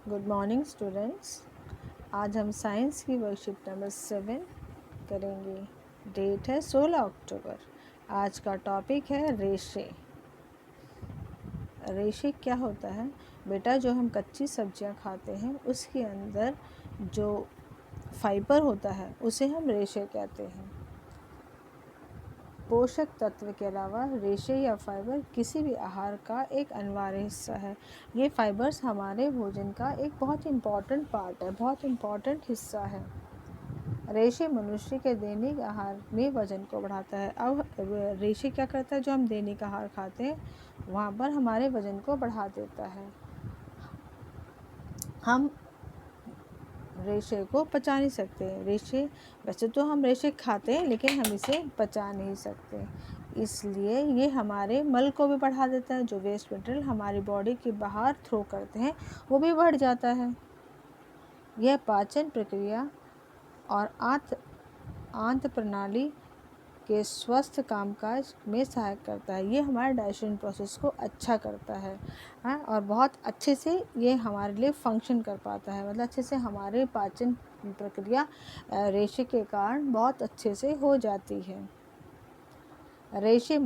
Good morning students. आज हम science की वर्कशीट नंबर 7 करेंगे। डेट है 16 अक्टूबर। आज का टॉपिक है रेशे। रेशे क्या होता है बेटा? जो हम कच्ची सब्जियां खाते हैं उसके अंदर जो फाइबर होता है उसे हम रेशे कहते हैं। पोषक तत्व के अलावा रेशे या फाइबर किसी भी आहार का एक अनिवार्य हिस्सा है। ये फाइबर्स हमारे भोजन का एक बहुत इम्पॉर्टेंट पार्ट है, बहुत इम्पॉर्टेंट हिस्सा है। रेशे मनुष्य के दैनिक आहार में वजन को बढ़ाता है। अब रेशे क्या करता है? जो हम दैनिक आहार खाते हैं वहाँ पर हमारे वजन को बढ़ा देता है। हम रेशे को पचा नहीं सकते। रेशे वैसे तो हम रेशे खाते हैं लेकिन हम इसे पचा नहीं सकते, इसलिए ये हमारे मल को भी बढ़ा देता है। जो वेस्ट मटेरियल हमारी बॉडी के बाहर थ्रो करते हैं वो भी बढ़ जाता है। यह पाचन प्रक्रिया और आंत प्रणाली के स्वस्थ कामकाज में सहायक करता है। ये हमारे डाइजेशन प्रोसेस को अच्छा करता है, और बहुत अच्छे से ये हमारे लिए फंक्शन कर पाता है। मतलब अच्छे से हमारे पाचन प्रक्रिया रेशे के कारण बहुत अच्छे से हो जाती है। रेशे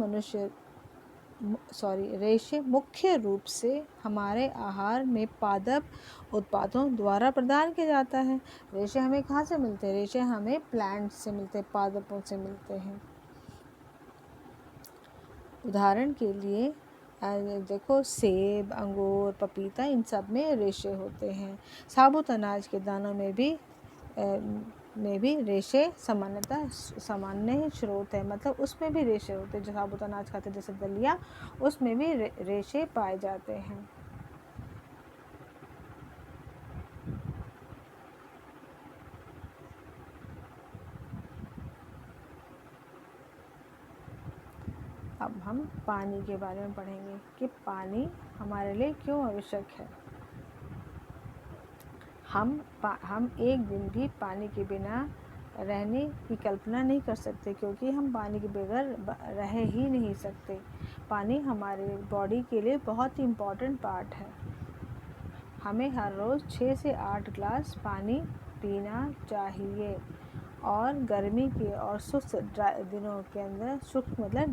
मुख्य रूप से हमारे आहार में पादप उत्पादों द्वारा प्रदान किया जाता है। रेशे हमें कहाँ से मिलते हैं? रेशे हमें प्लांट से मिलते हैं, पादपों से मिलते हैं। उदाहरण के लिए देखो, सेब, अंगूर, पपीता, इन सब में रेशे होते हैं। साबुत अनाज के दानों में भी रेशे सामान्य स्रोत है। मतलब उसमें भी रेशे होते हैं। जो साबुत अनाज खाते हैं जैसे दलिया, उसमें भी रेशे पाए जाते हैं। अब हम पानी के बारे में पढ़ेंगे कि पानी हमारे लिए क्यों आवश्यक है। हम एक दिन भी पानी के बिना रहने की कल्पना नहीं कर सकते, क्योंकि हम पानी के बगैर रह ही नहीं सकते। पानी हमारे बॉडी के लिए बहुत ही इम्पॉर्टेंट पार्ट है। हमें हर रोज़ 6 से 8 ग्लास पानी पीना चाहिए। और गर्मी के और शुष्क दिनों के अंदर, शुष्क मतलब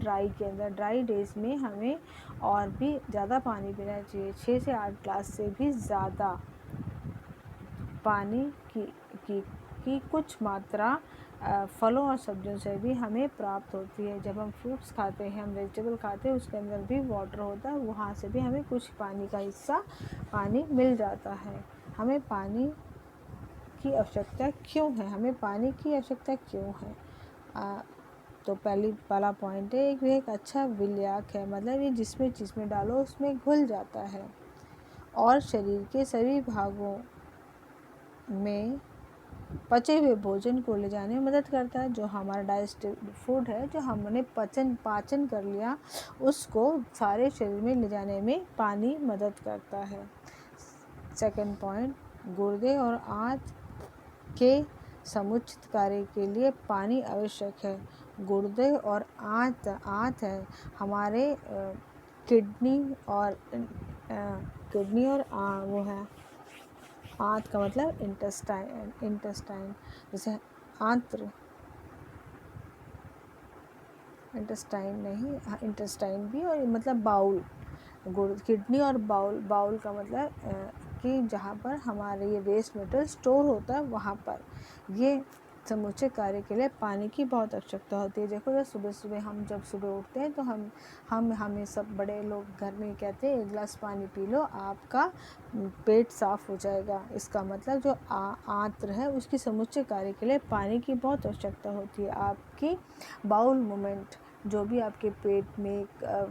ड्राई डेज में हमें और भी ज़्यादा पानी पीना चाहिए। 6 से 8 ग्लास से भी ज़्यादा पानी की कुछ मात्रा फलों और सब्जियों से भी हमें प्राप्त होती है। जब हम फ्रूट्स खाते हैं, हम वेजिटेबल खाते हैं, उसके अंदर भी वाटर होता है, वहाँ से भी हमें कुछ पानी का हिस्सा पानी मिल जाता है। हमें पानी की आवश्यकता क्यों है? तो पहला पॉइंट है, एक अच्छा विलयाक है। मतलब ये जिसमें डालो उसमें घुल जाता है और शरीर के सभी भागों में पचे हुए भोजन को ले जाने में मदद करता है। जो हमारा डाइजेस्टिव फूड है, जो हमने पाचन कर लिया, उसको सारे शरीर में ले जाने में पानी मदद करता है। सेकंड पॉइंट, गुर्दे और आंत के समुचित कार्य के लिए पानी आवश्यक है। गुर्दे और आंत है हमारे किडनी और वो है आंत का मतलब इंटेस्टाइन जैसे आंत्र इंटेस्टाइन नहीं, इंटेस्टाइन भी, और मतलब बाउल, किडनी और बाउल का मतलब कि जहाँ पर हमारे ये वेस्ट मटेरियल स्टोर होता है, वहाँ पर ये समूचे कार्य के लिए पानी की बहुत आवश्यकता होती है। देखो, जब सुबह उठते हैं तो हमें सब बड़े लोग घर में कहते हैं, 1 गिलास पानी पी लो, आपका पेट साफ हो जाएगा। इसका मतलब जो आंत्र है उसकी समुचे कार्य के लिए पानी की बहुत आवश्यकता होती है। आपकी बाउल मूवमेंट, जो भी आपके पेट में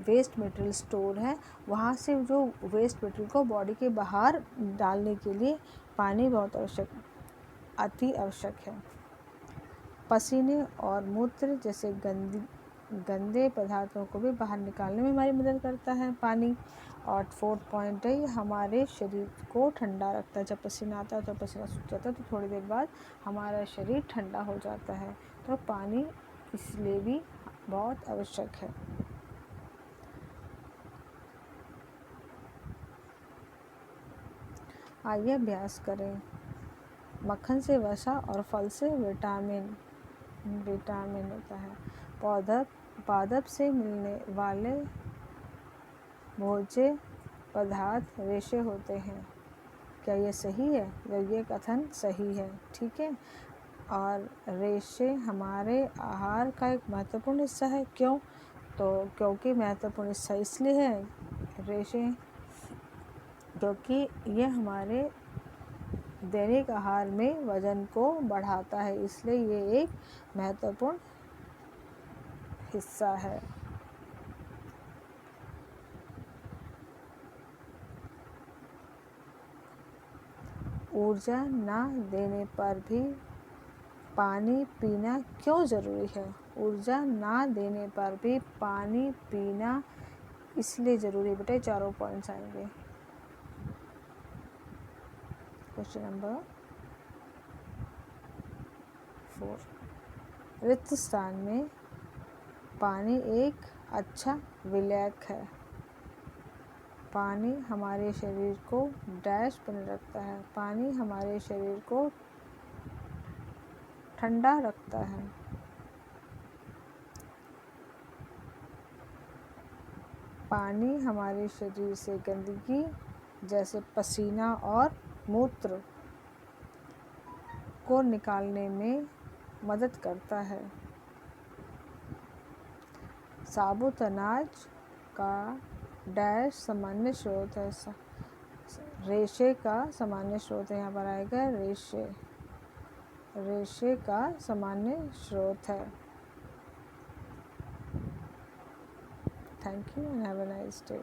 वेस्ट मटेरियल स्टोर है, वहाँ से जो वेस्ट मटेरियल को बॉडी के बाहर डालने के लिए पानी बहुत अति आवश्यक है। पसीने और मूत्र जैसे गंदे पदार्थों को भी बाहर निकालने में हमारी मदद करता है पानी। और फोर्थ पॉइंट है, ये हमारे शरीर को ठंडा रखता है। जब पसीना आता है तो पसीना सूख जाता है, तो थोड़ी देर बाद हमारा शरीर ठंडा हो जाता है। तो पानी इसलिए भी बहुत आवश्यक है। आइए अभ्यास करें। मक्खन से वसा और फल से विटामिन होता है। पादप से मिलने वाले भोज्य पदार्थ रेशे होते हैं। क्या ये सही है? ये कथन सही है, ठीक है। और रेशे हमारे आहार का एक महत्वपूर्ण हिस्सा है। क्यों? तो क्योंकि महत्वपूर्ण हिस्सा इसलिए है रेशे, क्योंकि ये हमारे दैनिक आहार में वजन को बढ़ाता है, इसलिए ये एक महत्वपूर्ण हिस्सा है। ऊर्जा ना देने पर भी पानी पीना क्यों ज़रूरी है? ऊर्जा ना देने पर भी पानी पीना इसलिए ज़रूरी है बेटे, चारों पॉइंट्स आएंगे। Question number 4। रिक्त स्थान में पानी एक अच्छा विलायक है। पानी हमारे शरीर को डैश बने रखता है। पानी हमारे शरीर को ठंडा रखता है। पानी हमारे शरीर से गंदगी जैसे पसीना और मूत्र को निकालने में मदद करता है। साबुत अनाज का डैश सामान्य स्रोत है। रेशे का सामान्य स्रोत है। यहाँ पर आएगा रेशे का सामान्य स्रोत है। Thank you and have a nice day.